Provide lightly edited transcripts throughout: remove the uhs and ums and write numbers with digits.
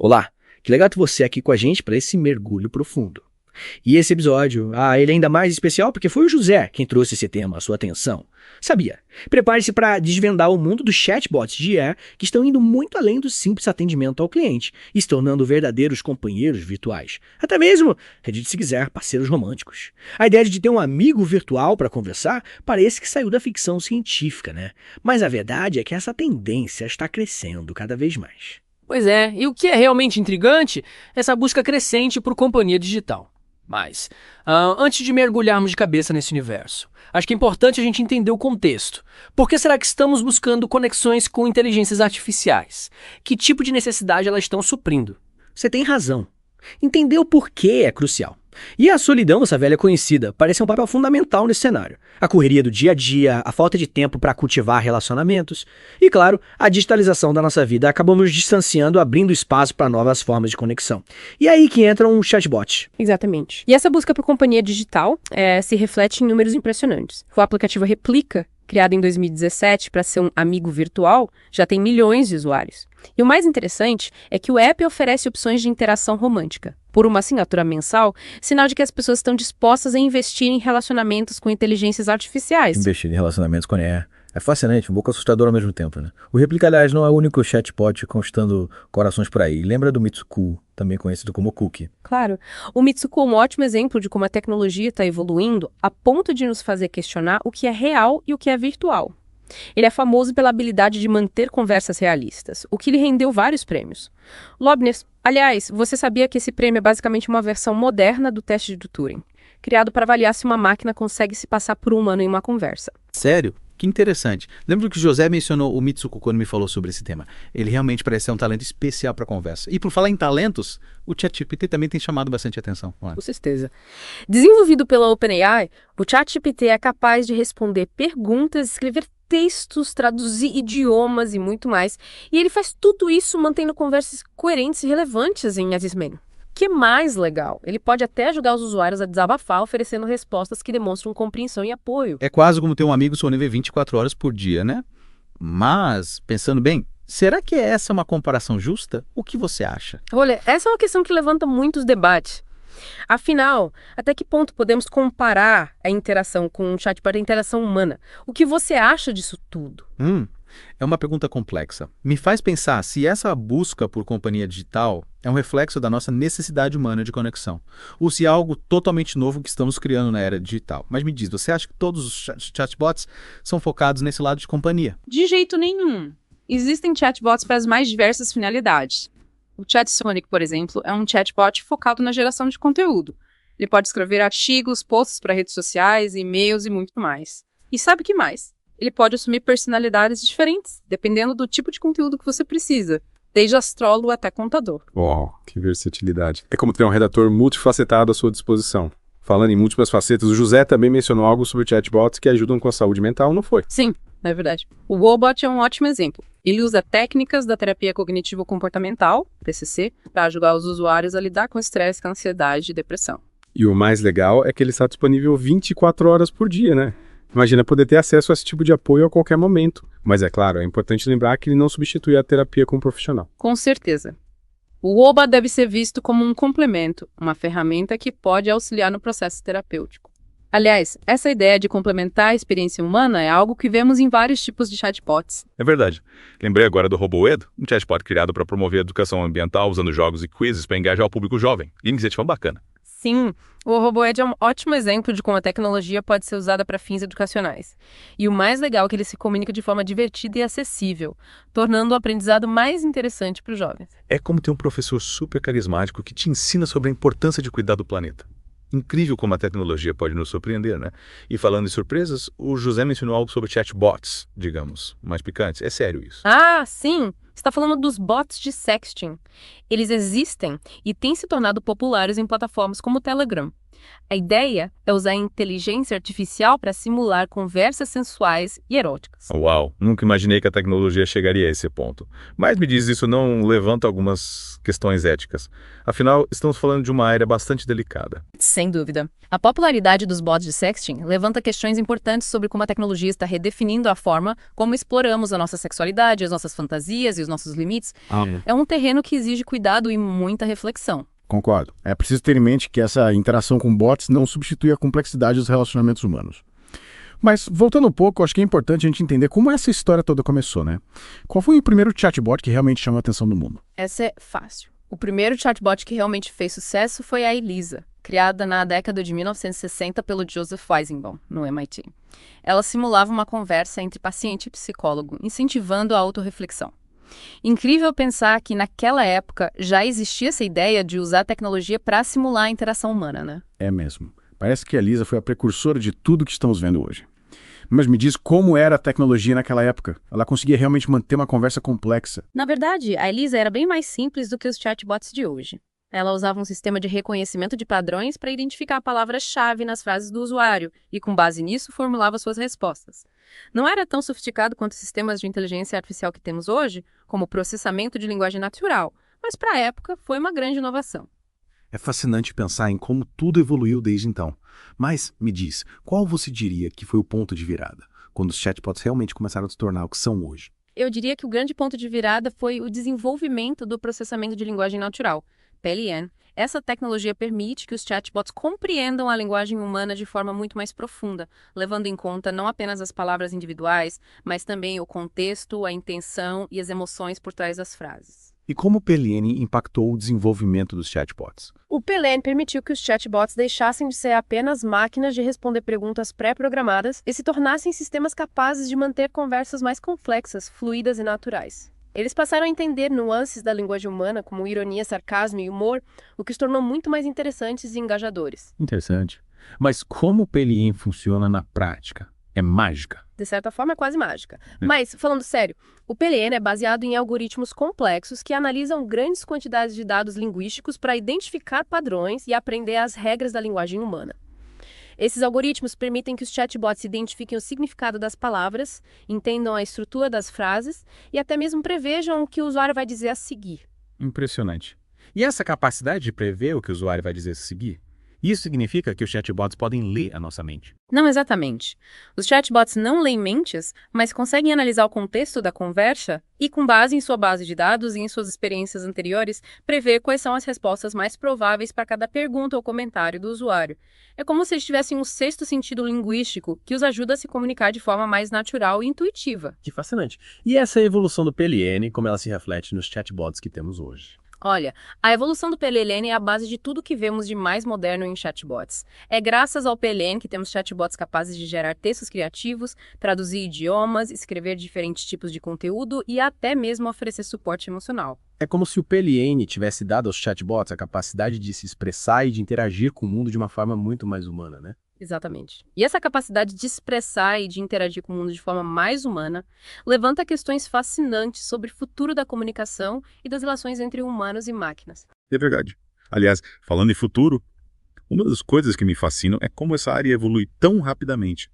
Olá, que legal ter você aqui com a gente para esse mergulho profundo. E esse episódio, ele é ainda mais especial porque foi o José quem trouxe esse tema à sua atenção. Sabia? Prepare-se para desvendar o mundo dos chatbots de IA que estão indo muito além do simples atendimento ao cliente e se tornando verdadeiros companheiros virtuais. Até mesmo, acredite se quiser, parceiros românticos. A ideia de ter um amigo virtual para conversar parece que saiu da ficção científica, né? Mas a verdade é que essa tendência está crescendo cada vez mais. Pois é, e o que é realmente intrigante é essa busca crescente por companhia digital. Mas, antes de mergulharmos de cabeça nesse universo, acho que é importante a gente entender o contexto. Por que será que estamos buscando conexões com inteligências artificiais? Que tipo de necessidade elas estão suprindo? Você tem razão. Entender o porquê é crucial. E a solidão dessa velha conhecida parece um papel fundamental nesse cenário. A correria do dia a dia, a falta de tempo para cultivar relacionamentos e, claro, a digitalização da nossa vida acabou nos distanciando, abrindo espaço para novas formas de conexão. E é aí que entra um chatbot. Exatamente. E essa busca por companhia digital se reflete em números impressionantes. O aplicativo Replica, criado em 2017 para ser um amigo virtual, já tem milhões de usuários. E o mais interessante é que o app oferece opções de interação romântica, por uma assinatura mensal, sinal de que as pessoas estão dispostas a investir em relacionamentos com inteligências artificiais. Investir em relacionamentos com IA é fascinante, um pouco assustador ao mesmo tempo, né? O Replica, aliás, não é o único chatbot conquistando corações por aí. Lembra do Mitsuku, também conhecido como Cookie? Claro. O Mitsuku é um ótimo exemplo de como a tecnologia está evoluindo a ponto de nos fazer questionar o que é real e o que é virtual. Ele é famoso pela habilidade de manter conversas realistas, o que lhe rendeu vários prêmios. Loebniz, aliás, você sabia que esse prêmio é basicamente uma versão moderna do teste de Turing, criado para avaliar se uma máquina consegue se passar por um humano em uma conversa. Sério? Que interessante. Lembro que o José mencionou o Mitsuko quando me falou sobre esse tema. Ele realmente parece ser um talento especial para a conversa. E por falar em talentos, o ChatGPT também tem chamado bastante atenção. Com certeza. Desenvolvido pela OpenAI, o ChatGPT é capaz de responder perguntas, escrever textos, traduzir idiomas e muito mais. E ele faz tudo isso mantendo conversas coerentes e relevantes em Asismen. O que é mais legal, ele pode até ajudar os usuários a desabafar, oferecendo respostas que demonstram compreensão e apoio. É quase como ter um amigo disponível 24 horas por dia, né? Mas, pensando bem, será que essa é uma comparação justa? O que você acha? Olha, essa é uma questão que levanta muitos debates. Afinal, até que ponto podemos comparar a interação com um chatbot à interação humana? O que você acha disso tudo? É uma pergunta complexa. Me faz pensar se essa busca por companhia digital é um reflexo da nossa necessidade humana de conexão, ou se é algo totalmente novo que estamos criando na era digital. Mas me diz, você acha que todos os chatbots são focados nesse lado de companhia? De jeito nenhum. Existem chatbots para as mais diversas finalidades. O ChatSonic, por exemplo, é um chatbot focado na geração de conteúdo. Ele pode escrever artigos, posts para redes sociais, e-mails e muito mais. E sabe o que mais? Ele pode assumir personalidades diferentes, dependendo do tipo de conteúdo que você precisa, desde astrólogo até contador. Uau, que versatilidade. É como ter um redator multifacetado à sua disposição. Falando em múltiplas facetas, o José também mencionou algo sobre chatbots que ajudam com a saúde mental, não foi? Sim, é verdade. O Wobot é um ótimo exemplo. Ele usa técnicas da terapia cognitivo-comportamental, TCC, para ajudar os usuários a lidar com estresse, ansiedade e depressão. E o mais legal é que ele está disponível 24 horas por dia, né? Imagina poder ter acesso a esse tipo de apoio a qualquer momento. Mas é claro, é importante lembrar que ele não substitui a terapia com um profissional. Com certeza. O Wobot deve ser visto como um complemento, uma ferramenta que pode auxiliar no processo terapêutico. Aliás, essa ideia de complementar a experiência humana é algo que vemos em vários tipos de chatbots. É verdade. Lembrei agora do RoboEd, um chatbot criado para promover a educação ambiental usando jogos e quizzes para engajar o público jovem. Iniciativa bacana. Sim, o RoboEd é um ótimo exemplo de como a tecnologia pode ser usada para fins educacionais. E o mais legal é que ele se comunica de forma divertida e acessível, tornando o aprendizado mais interessante para os jovens. É como ter um professor super carismático que te ensina sobre a importância de cuidar do planeta. Incrível como a tecnologia pode nos surpreender, né? E falando em surpresas, o José mencionou algo sobre chatbots, digamos, mais picantes. É sério isso? Ah, sim! Você está falando dos bots de sexting. Eles existem e têm se tornado populares em plataformas como o Telegram. A ideia é usar a inteligência artificial para simular conversas sensuais e eróticas. Uau, nunca imaginei que a tecnologia chegaria a esse ponto. Mas me diz, isso não levanta algumas questões éticas. Afinal, estamos falando de uma área bastante delicada. Sem dúvida. A popularidade dos bots de sexting levanta questões importantes sobre como a tecnologia está redefinindo a forma como exploramos a nossa sexualidade, as nossas fantasias e os nossos limites. É um terreno que exige cuidado e muita reflexão. Concordo. É preciso ter em mente que essa interação com bots não substitui a complexidade dos relacionamentos humanos. Mas, voltando um pouco, acho que é importante a gente entender como essa história toda começou, né? Qual foi o primeiro chatbot que realmente chamou a atenção do mundo? Essa é fácil. O primeiro chatbot que realmente fez sucesso foi a Elisa, criada na década de 1960 pelo Joseph Weizenbaum, no MIT. Ela simulava uma conversa entre paciente e psicólogo, incentivando a autorreflexão. Incrível pensar que naquela época já existia essa ideia de usar a tecnologia para simular a interação humana, né? É mesmo. Parece que a Elisa foi a precursora de tudo que estamos vendo hoje. Mas me diz como era a tecnologia naquela época. Ela conseguia realmente manter uma conversa complexa. Na verdade, a Elisa era bem mais simples do que os chatbots de hoje. Ela usava um sistema de reconhecimento de padrões para identificar a palavra-chave nas frases do usuário e, com base nisso, formulava suas respostas. Não era tão sofisticado quanto os sistemas de inteligência artificial que temos hoje, como o processamento de linguagem natural, mas para a época foi uma grande inovação. É fascinante pensar em como tudo evoluiu desde então. Mas, me diz, qual você diria que foi o ponto de virada, quando os chatbots realmente começaram a se tornar o que são hoje? Eu diria que o grande ponto de virada foi o desenvolvimento do processamento de linguagem natural, PLN. Essa tecnologia permite que os chatbots compreendam a linguagem humana de forma muito mais profunda, levando em conta não apenas as palavras individuais, mas também o contexto, a intenção e as emoções por trás das frases. E como o PLN impactou o desenvolvimento dos chatbots? O PLN permitiu que os chatbots deixassem de ser apenas máquinas de responder perguntas pré-programadas e se tornassem sistemas capazes de manter conversas mais complexas, fluídas e naturais. Eles passaram a entender nuances da linguagem humana, como ironia, sarcasmo e humor, o que os tornou muito mais interessantes e engajadores. Interessante. Mas como o PLN funciona na prática? É mágica? De certa forma, é quase mágica. Mas, falando sério, o PLN é baseado em algoritmos complexos que analisam grandes quantidades de dados linguísticos para identificar padrões e aprender as regras da linguagem humana. Esses algoritmos permitem que os chatbots identifiquem o significado das palavras, entendam a estrutura das frases e até mesmo prevejam o que o usuário vai dizer a seguir. Impressionante. E essa capacidade de prever o que o usuário vai dizer a seguir? Isso significa que os chatbots podem ler a nossa mente? Não exatamente. Os chatbots não leem mentes, mas conseguem analisar o contexto da conversa e, com base em sua base de dados e em suas experiências anteriores, prever quais são as respostas mais prováveis para cada pergunta ou comentário do usuário. É como se eles tivessem um sexto sentido linguístico que os ajuda a se comunicar de forma mais natural e intuitiva. Que fascinante. E essa evolução do PLN, como ela se reflete nos chatbots que temos hoje? Olha, a evolução do PLN é a base de tudo que vemos de mais moderno em chatbots. É graças ao PLN que temos chatbots capazes de gerar textos criativos, traduzir idiomas, escrever diferentes tipos de conteúdo e até mesmo oferecer suporte emocional. É como se o PLN tivesse dado aos chatbots a capacidade de se expressar e de interagir com o mundo de uma forma muito mais humana, né? Exatamente. E essa capacidade de expressar e de interagir com o mundo de forma mais humana levanta questões fascinantes sobre o futuro da comunicação e das relações entre humanos e máquinas. É verdade. Aliás, falando em futuro, uma das coisas que me fascinam é como essa área evolui tão rapidamente.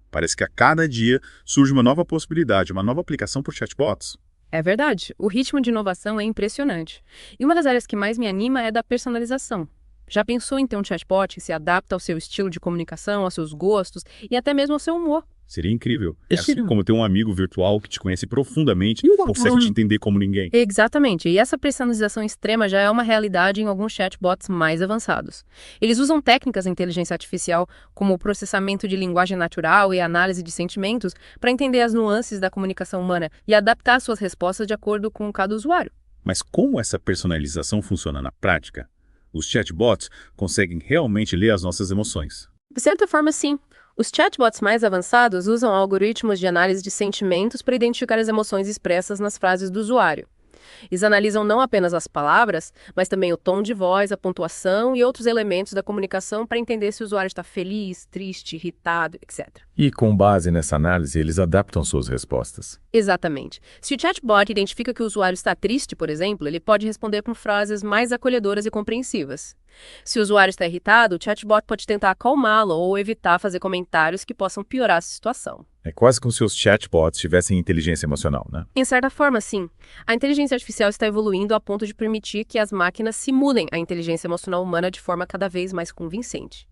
Parece que a cada dia surge uma nova possibilidade, uma nova aplicação por chatbots. É verdade. O ritmo de inovação é impressionante. E uma das áreas que mais me anima é da personalização. Já pensou em ter um chatbot que se adapta ao seu estilo de comunicação, aos seus gostos e até mesmo ao seu humor? Seria incrível. É assim como ter um amigo virtual que te conhece profundamente e consegue te entender como ninguém. Exatamente. E essa personalização extrema já é uma realidade em alguns chatbots mais avançados. Eles usam técnicas da inteligência artificial, como o processamento de linguagem natural e análise de sentimentos, para entender as nuances da comunicação humana e adaptar suas respostas de acordo com cada usuário. Mas como essa personalização funciona na prática? Os chatbots conseguem realmente ler as nossas emoções? De certa forma, sim. Os chatbots mais avançados usam algoritmos de análise de sentimentos para identificar as emoções expressas nas frases do usuário. Eles analisam não apenas as palavras, mas também o tom de voz, a pontuação e outros elementos da comunicação para entender se o usuário está feliz, triste, irritado, etc. E com base nessa análise, eles adaptam suas respostas. Exatamente. Se o chatbot identifica que o usuário está triste, por exemplo, ele pode responder com frases mais acolhedoras e compreensivas. Se o usuário está irritado, o chatbot pode tentar acalmá-lo ou evitar fazer comentários que possam piorar a situação. É quase como se os chatbots tivessem inteligência emocional, né? Em certa forma, sim. A inteligência artificial está evoluindo a ponto de permitir que as máquinas simulem a inteligência emocional humana de forma cada vez mais convincente.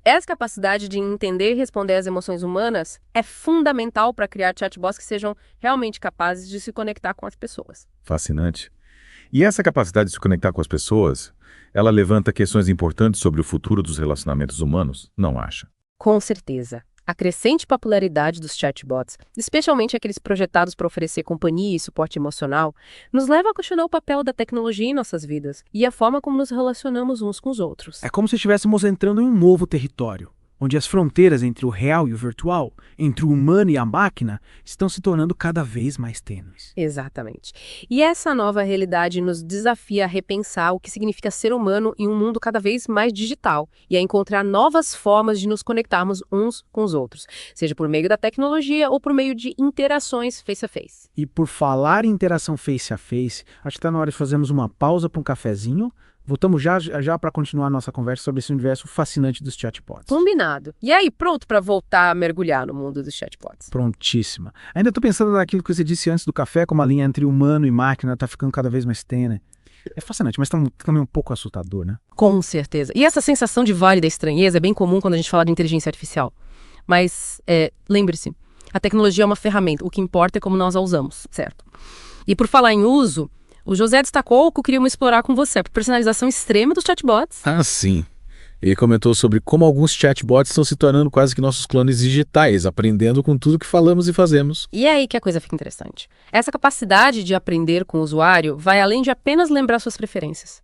Essa capacidade de entender e responder às emoções humanas é fundamental para criar chatbots que sejam realmente capazes de se conectar com as pessoas. Fascinante. E essa capacidade de se conectar com as pessoas, ela levanta questões importantes sobre o futuro dos relacionamentos humanos, não acha? Com certeza. A crescente popularidade dos chatbots, especialmente aqueles projetados para oferecer companhia e suporte emocional, nos leva a questionar o papel da tecnologia em nossas vidas e a forma como nos relacionamos uns com os outros. É como se estivéssemos entrando em um novo território, onde as fronteiras entre o real e o virtual, entre o humano e a máquina, estão se tornando cada vez mais tênues. Exatamente. E essa nova realidade nos desafia a repensar o que significa ser humano em um mundo cada vez mais digital e a encontrar novas formas de nos conectarmos uns com os outros, seja por meio da tecnologia ou por meio de interações face a face. E por falar em interação face a face, acho que está na hora de fazermos uma pausa para um cafezinho. Voltamos já para continuar a nossa conversa sobre esse universo fascinante dos chatbots. Combinado. E aí, pronto para voltar a mergulhar no mundo dos chatbots? Prontíssima. Ainda estou pensando naquilo que você disse antes do café, como a linha entre humano e máquina está ficando cada vez mais tênue. É fascinante, mas também um pouco assustador, né? Com certeza. E essa sensação de vale da estranheza é bem comum quando a gente fala de inteligência artificial. Mas, lembre-se, a tecnologia é uma ferramenta, o que importa é como nós a usamos, certo? E por falar em uso, o José destacou o que queríamos explorar com você, a personalização extrema dos chatbots. Ah, sim. Ele comentou sobre como alguns chatbots estão se tornando quase que nossos clones digitais, aprendendo com tudo que falamos e fazemos. E é aí que a coisa fica interessante. Essa capacidade de aprender com o usuário vai além de apenas lembrar suas preferências.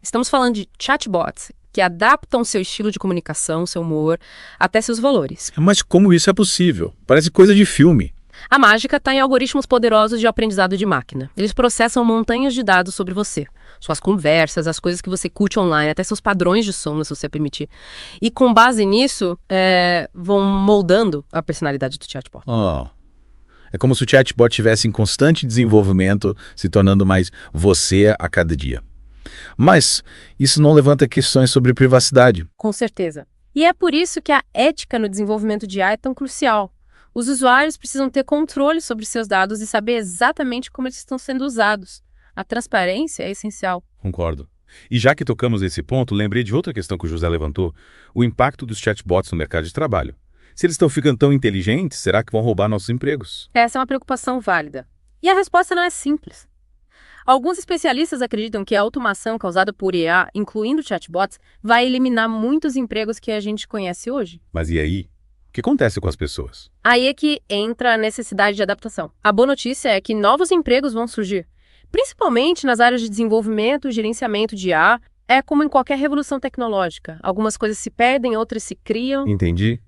Estamos falando de chatbots que adaptam seu estilo de comunicação, seu humor, até seus valores. Mas como isso é possível? Parece coisa de filme. A mágica está em algoritmos poderosos de aprendizado de máquina. Eles processam montanhas de dados sobre você, suas conversas, as coisas que você curte online, até seus padrões de sono, se você permitir. E com base nisso, vão moldando a personalidade do chatbot. Oh. É como se o chatbot estivesse em constante desenvolvimento, se tornando mais você a cada dia. Mas isso não levanta questões sobre privacidade. Com certeza. E é por isso que a ética no desenvolvimento de IA é tão crucial. Os usuários precisam ter controle sobre seus dados e saber exatamente como eles estão sendo usados. A transparência é essencial. Concordo. E já que tocamos nesse ponto, lembrei de outra questão que o José levantou, o impacto dos chatbots no mercado de trabalho. Se eles estão ficando tão inteligentes, será que vão roubar nossos empregos? Essa é uma preocupação válida. E a resposta não é simples. Alguns especialistas acreditam que a automação causada por IA, incluindo chatbots, vai eliminar muitos empregos que a gente conhece hoje. Mas e aí? O que acontece com as pessoas? Aí é que entra a necessidade de adaptação. A boa notícia é que novos empregos vão surgir, principalmente nas áreas de desenvolvimento e gerenciamento de IA. É como em qualquer revolução tecnológica. Algumas coisas se perdem, outras se criam. Entendi.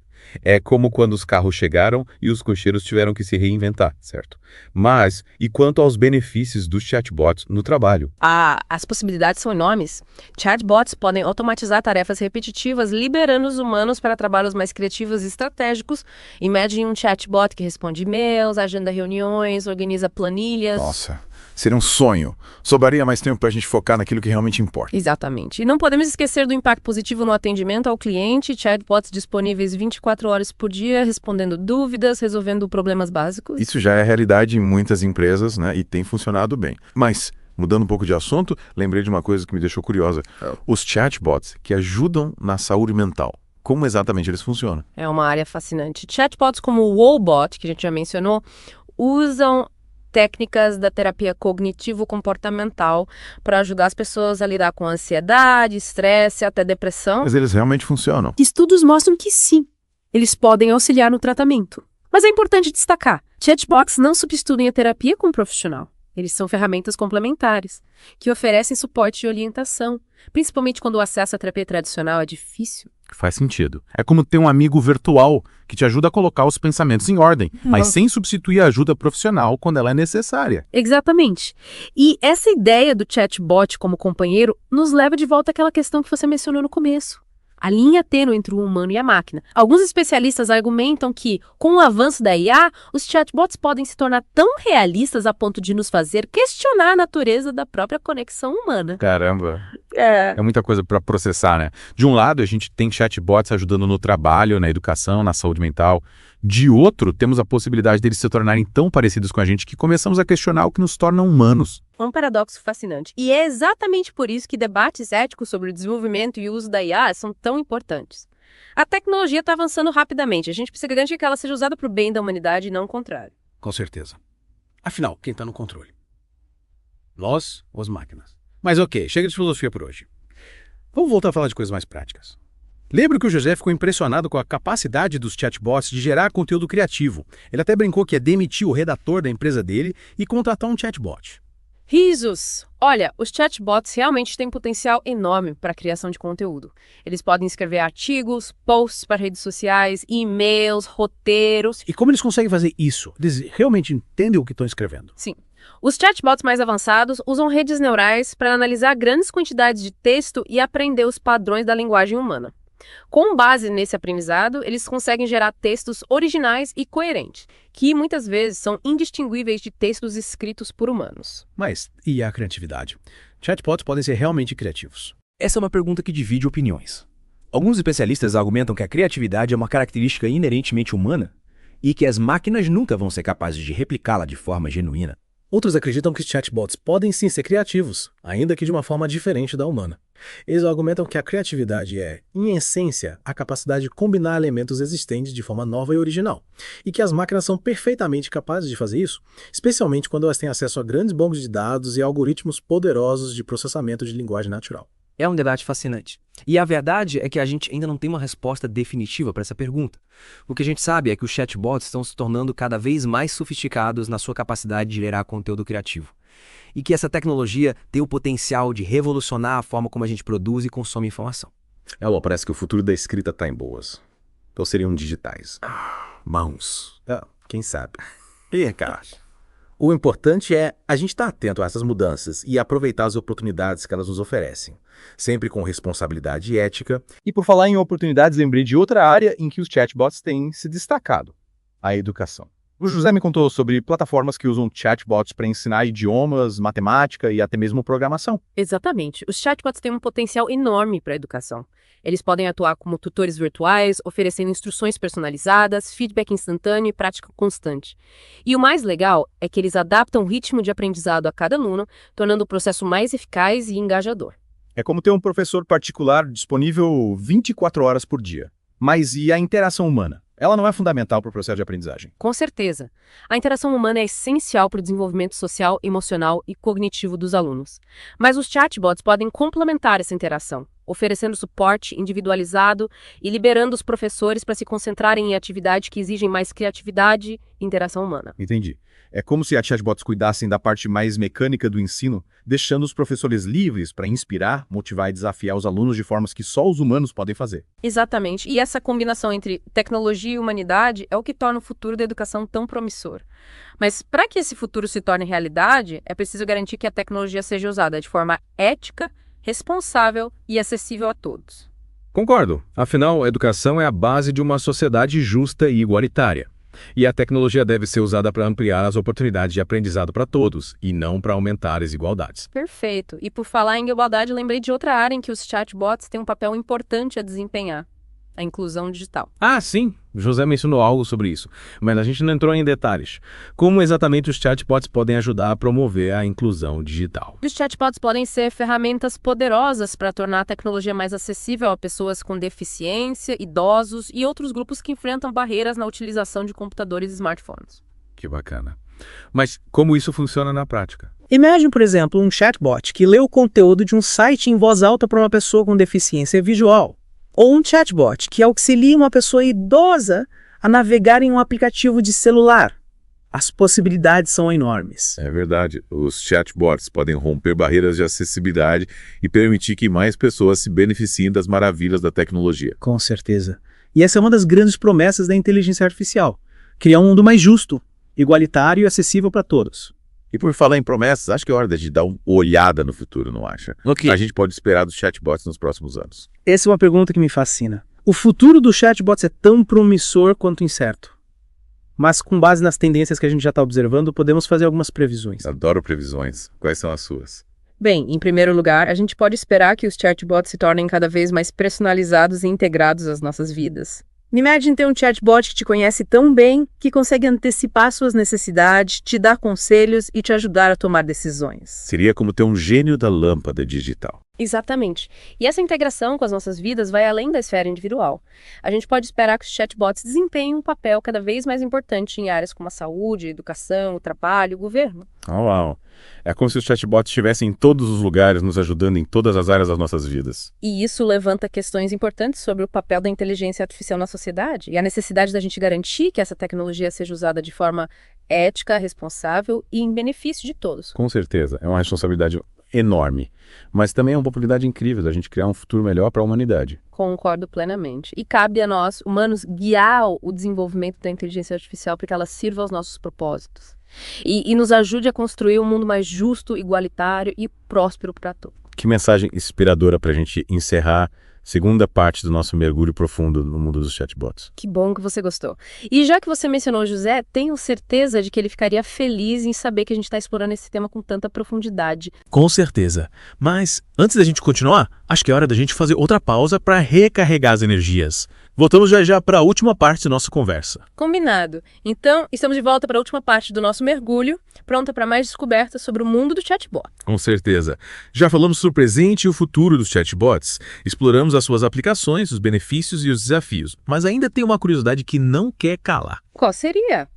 É como quando os carros chegaram e os cocheiros tiveram que se reinventar, certo? Mas, e quanto aos benefícios dos chatbots no trabalho? As possibilidades são enormes. Chatbots podem automatizar tarefas repetitivas, liberando os humanos para trabalhos mais criativos e estratégicos. Imagine um chatbot que responde e-mails, agenda reuniões, organiza planilhas. Nossa, seria um sonho. Sobraria mais tempo para a gente focar naquilo que realmente importa. Exatamente. E não podemos esquecer do impacto positivo no atendimento ao cliente, chatbots disponíveis 24 horas por dia, respondendo dúvidas, resolvendo problemas básicos. Isso já é realidade em muitas empresas, né? E tem funcionado bem. Mas, mudando um pouco de assunto, lembrei de uma coisa que me deixou curiosa. Os chatbots que ajudam na saúde mental. Como exatamente eles funcionam? É uma área fascinante. Chatbots como o Woebot, que a gente já mencionou, usam técnicas da terapia cognitivo-comportamental para ajudar as pessoas a lidar com ansiedade, estresse, até depressão. Mas eles realmente funcionam? Estudos mostram que sim, eles podem auxiliar no tratamento. Mas é importante destacar, chatbots não substituem a terapia com um profissional. Eles são ferramentas complementares, que oferecem suporte e orientação, principalmente quando o acesso à terapia tradicional é difícil. Faz sentido. É como ter um amigo virtual que te ajuda a colocar os pensamentos em ordem, mas sem substituir a ajuda profissional quando ela é necessária. Exatamente. E essa ideia do chatbot como companheiro nos leva de volta àquela questão que você mencionou no começo. a linha tênue entre o humano e a máquina. Alguns especialistas argumentam que, com o avanço da IA, os chatbots podem se tornar tão realistas a ponto de nos fazer questionar a natureza da própria conexão humana. Caramba. É muita coisa para processar, né? De um lado, a gente tem chatbots ajudando no trabalho, na educação, na saúde mental. De outro, temos a possibilidade deles se tornarem tão parecidos com a gente que começamos a questionar o que nos torna humanos. Um paradoxo fascinante. E é exatamente por isso que debates éticos sobre o desenvolvimento e o uso da IA são tão importantes. A tecnologia está avançando rapidamente. A gente precisa garantir que ela seja usada para o bem da humanidade e não o contrário. Com certeza. Afinal, quem está no controle? Nós ou as máquinas? Mas ok, chega de filosofia por hoje. Vamos voltar a falar de coisas mais práticas. Lembro que o José ficou impressionado com a capacidade dos chatbots de gerar conteúdo criativo. Ele até brincou que ia demitir o redator da empresa dele e contratar um chatbot. Risos! Olha, os chatbots realmente têm potencial enorme para a criação de conteúdo. Eles podem escrever artigos, posts para redes sociais, e-mails, roteiros. E como eles conseguem fazer isso? Eles realmente entendem o que estão escrevendo? Sim. Os chatbots mais avançados usam redes neurais para analisar grandes quantidades de texto e aprender os padrões da linguagem humana. Com base nesse aprendizado, eles conseguem gerar textos originais e coerentes, que muitas vezes são indistinguíveis de textos escritos por humanos. Mas e a criatividade? Chatbots podem ser realmente criativos. Essa é uma pergunta que divide opiniões. Alguns especialistas argumentam que a criatividade é uma característica inerentemente humana e que as máquinas nunca vão ser capazes de replicá-la de forma genuína. Outros acreditam que os chatbots podem sim ser criativos, ainda que de uma forma diferente da humana. Eles argumentam que a criatividade é, em essência, a capacidade de combinar elementos existentes de forma nova e original, e que as máquinas são perfeitamente capazes de fazer isso, especialmente quando elas têm acesso a grandes bancos de dados e algoritmos poderosos de processamento de linguagem natural. É um debate fascinante. E a verdade é que a gente ainda não tem uma resposta definitiva para essa pergunta. O que a gente sabe é que os chatbots estão se tornando cada vez mais sofisticados na sua capacidade de gerar conteúdo criativo. E que essa tecnologia tem o potencial de revolucionar a forma como a gente produz e consome informação. Parece que o futuro da escrita está em boas. Ou seriam digitais? Mãos. Quem sabe? Cara. O importante é a gente estar atento a essas mudanças e aproveitar as oportunidades que elas nos oferecem, sempre com responsabilidade ética. E por falar em oportunidades, lembrei de outra área em que os chatbots têm se destacado: a educação. O José me contou sobre plataformas que usam chatbots para ensinar idiomas, matemática e até mesmo programação. Exatamente. Os chatbots têm um potencial enorme para a educação. Eles podem atuar como tutores virtuais, oferecendo instruções personalizadas, feedback instantâneo e prática constante. E o mais legal é que eles adaptam o ritmo de aprendizado a cada aluno, tornando o processo mais eficaz e engajador. É como ter um professor particular disponível 24 horas por dia. Mas e a interação humana? Ela não é fundamental para o processo de aprendizagem? Com certeza. A interação humana é essencial para o desenvolvimento social, emocional e cognitivo dos alunos. Mas os chatbots podem complementar essa interação, oferecendo suporte individualizado e liberando os professores para se concentrarem em atividades que exigem mais criatividade e interação humana. Entendi. É como se as chatbots cuidassem da parte mais mecânica do ensino, deixando os professores livres para inspirar, motivar e desafiar os alunos de formas que só os humanos podem fazer. Exatamente. E essa combinação entre tecnologia e humanidade é o que torna o futuro da educação tão promissor. Mas para que esse futuro se torne realidade, é preciso garantir que a tecnologia seja usada de forma ética, responsável e acessível a todos. Concordo. Afinal, a educação é a base de uma sociedade justa e igualitária. E a tecnologia deve ser usada para ampliar as oportunidades de aprendizado para todos, e não para aumentar as desigualdades. Perfeito. E por falar em igualdade, lembrei de outra área em que os chatbots têm um papel importante a desempenhar: a inclusão digital. Ah, sim. José mencionou algo sobre isso, mas a gente não entrou em detalhes. Como exatamente os chatbots podem ajudar a promover a inclusão digital? Os chatbots podem ser ferramentas poderosas para tornar a tecnologia mais acessível a pessoas com deficiência, idosos e outros grupos que enfrentam barreiras na utilização de computadores e smartphones. Que bacana. Mas como isso funciona na prática? Imagine, por exemplo, um chatbot que lê o conteúdo de um site em voz alta para uma pessoa com deficiência visual. Ou um chatbot que auxilia uma pessoa idosa a navegar em um aplicativo de celular. As possibilidades são enormes. É verdade. Os chatbots podem romper barreiras de acessibilidade e permitir que mais pessoas se beneficiem das maravilhas da tecnologia. Com certeza. E essa é uma das grandes promessas da inteligência artificial: criar um mundo mais justo, igualitário e acessível para todos. E por falar em promessas, acho que é hora de dar uma olhada no futuro, não acha? O quê? A gente pode esperar dos chatbots nos próximos anos. Essa é uma pergunta que me fascina. O futuro dos chatbots é tão promissor quanto incerto. Mas com base nas tendências que a gente já está observando, podemos fazer algumas previsões. Adoro previsões. Quais são as suas? Bem, em primeiro lugar, a gente pode esperar que os chatbots se tornem cada vez mais personalizados e integrados às nossas vidas. Imagine ter um chatbot que te conhece tão bem que consegue antecipar suas necessidades, te dar conselhos e te ajudar a tomar decisões. Seria como ter um gênio da lâmpada digital. Exatamente. E essa integração com as nossas vidas vai além da esfera individual. A gente pode esperar que os chatbots desempenhem um papel cada vez mais importante em áreas como a saúde, a educação, o trabalho, o governo. Oh, uau! É como se os chatbots estivessem em todos os lugares, nos ajudando em todas as áreas das nossas vidas. E isso levanta questões importantes sobre o papel da inteligência artificial na sociedade e a necessidade da gente garantir que essa tecnologia seja usada de forma ética, responsável e em benefício de todos. Com certeza, é uma responsabilidade enorme, mas também é uma oportunidade incrível da gente criar um futuro melhor para a humanidade. Concordo plenamente. E cabe a nós, humanos, guiar o desenvolvimento da inteligência artificial para que ela sirva aos nossos propósitos. E nos ajude a construir um mundo mais justo, igualitário e próspero para todos. Que mensagem inspiradora para a gente encerrar a segunda parte do nosso mergulho profundo no mundo dos chatbots. Que bom que você gostou. E já que você mencionou o José, tenho certeza de que ele ficaria feliz em saber que a gente está explorando esse tema com tanta profundidade. Com certeza. Mas, antes da gente continuar, acho que é hora da gente fazer outra pausa para recarregar as energias. Voltamos já para a última parte da nossa conversa. Combinado. Então, estamos de volta para a última parte do nosso mergulho, pronta para mais descobertas sobre o mundo do chatbot. Com certeza. Já falamos sobre o presente e o futuro dos chatbots, exploramos as suas aplicações, os benefícios e os desafios, mas ainda tem uma curiosidade que não quer calar. Qual seria?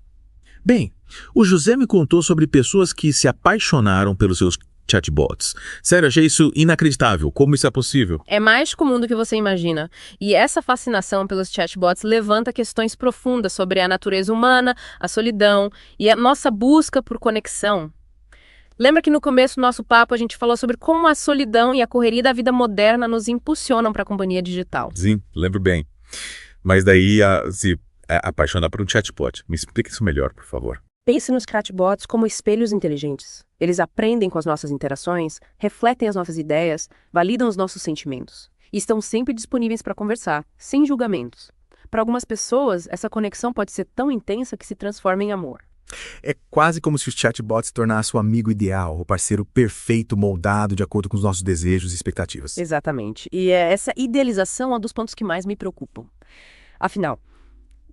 Bem, o José me contou sobre pessoas que se apaixonaram pelos seus chatbots. Sério, achei isso inacreditável. Como isso é possível? É mais comum do que você imagina. E essa fascinação pelos chatbots levanta questões profundas sobre a natureza humana, a solidão e a nossa busca por conexão. Lembra que no começo do nosso papo a gente falou sobre como a solidão e a correria da vida moderna nos impulsionam para a companhia digital? Sim, lembro bem. Mas daí se apaixonar por um chatbot. Me explica isso melhor, por favor. Pense nos chatbots como espelhos inteligentes. Eles aprendem com as nossas interações, refletem as nossas ideias, validam os nossos sentimentos. E estão sempre disponíveis para conversar, sem julgamentos. Para algumas pessoas, essa conexão pode ser tão intensa que se transforma em amor. É quase como se os chatbots se tornassem o amigo ideal, o parceiro perfeito moldado de acordo com os nossos desejos e expectativas. Exatamente. E essa idealização é um dos pontos que mais me preocupam. Afinal,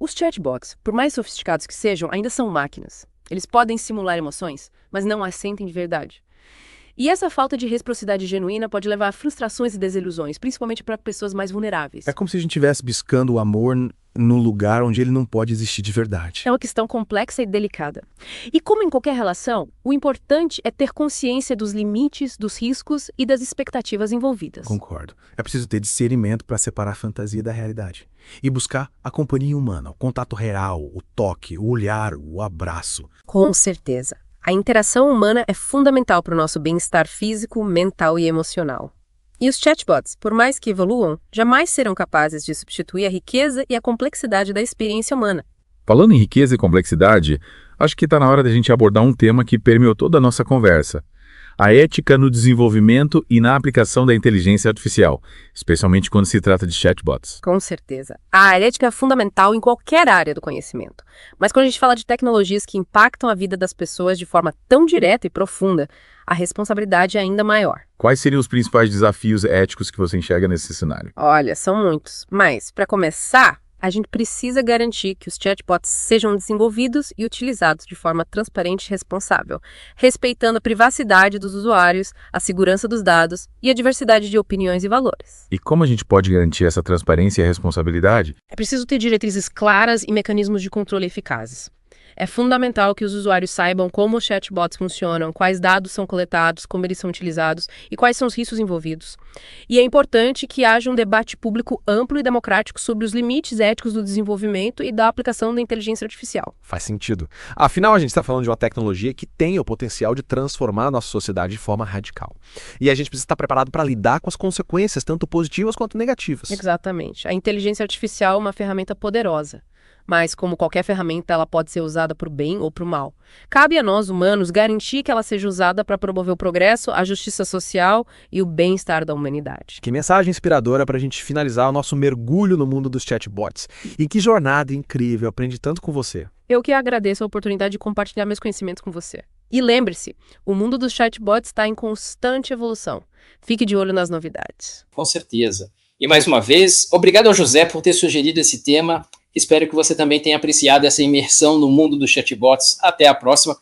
os chatbots, por mais sofisticados que sejam, ainda são máquinas. Eles podem simular emoções, mas não as sentem de verdade. E essa falta de reciprocidade genuína pode levar a frustrações e desilusões, principalmente para pessoas mais vulneráveis. É como se a gente estivesse buscando o amor no lugar onde ele não pode existir de verdade. É uma questão complexa e delicada. E como em qualquer relação, o importante é ter consciência dos limites, dos riscos e das expectativas envolvidas. Concordo. É preciso ter discernimento para separar a fantasia da realidade. E buscar a companhia humana, o contato real, o toque, o olhar, o abraço. Com certeza. A interação humana é fundamental para o nosso bem-estar físico, mental e emocional. E os chatbots, por mais que evoluam, jamais serão capazes de substituir a riqueza e a complexidade da experiência humana. Falando em riqueza e complexidade, acho que está na hora da gente abordar um tema que permeou toda a nossa conversa. A ética no desenvolvimento e na aplicação da inteligência artificial, especialmente quando se trata de chatbots. Com certeza. A ética é fundamental em qualquer área do conhecimento. Mas quando a gente fala de tecnologias que impactam a vida das pessoas de forma tão direta e profunda, a responsabilidade é ainda maior. Quais seriam os principais desafios éticos que você enxerga nesse cenário? Olha, são muitos. Mas, para começar, a gente precisa garantir que os chatbots sejam desenvolvidos e utilizados de forma transparente e responsável, respeitando a privacidade dos usuários, a segurança dos dados e a diversidade de opiniões e valores. E como a gente pode garantir essa transparência e responsabilidade? É preciso ter diretrizes claras e mecanismos de controle eficazes. É fundamental que os usuários saibam como os chatbots funcionam, quais dados são coletados, como eles são utilizados e quais são os riscos envolvidos. E é importante que haja um debate público amplo e democrático sobre os limites éticos do desenvolvimento e da aplicação da inteligência artificial. Faz sentido. Afinal, a gente está falando de uma tecnologia que tem o potencial de transformar a nossa sociedade de forma radical. E a gente precisa estar preparado para lidar com as consequências, tanto positivas quanto negativas. Exatamente. A inteligência artificial é uma ferramenta poderosa. Mas, como qualquer ferramenta, ela pode ser usada para o bem ou para o mal. Cabe a nós, humanos, garantir que ela seja usada para promover o progresso, a justiça social e o bem-estar da humanidade. Que mensagem inspiradora para a gente finalizar o nosso mergulho no mundo dos chatbots. E que jornada incrível, aprendi tanto com você. Eu que agradeço a oportunidade de compartilhar meus conhecimentos com você. E lembre-se, o mundo dos chatbots está em constante evolução. Fique de olho nas novidades. Com certeza. E mais uma vez, obrigado ao José por ter sugerido esse tema. Espero que você também tenha apreciado essa imersão no mundo dos chatbots. Até a próxima.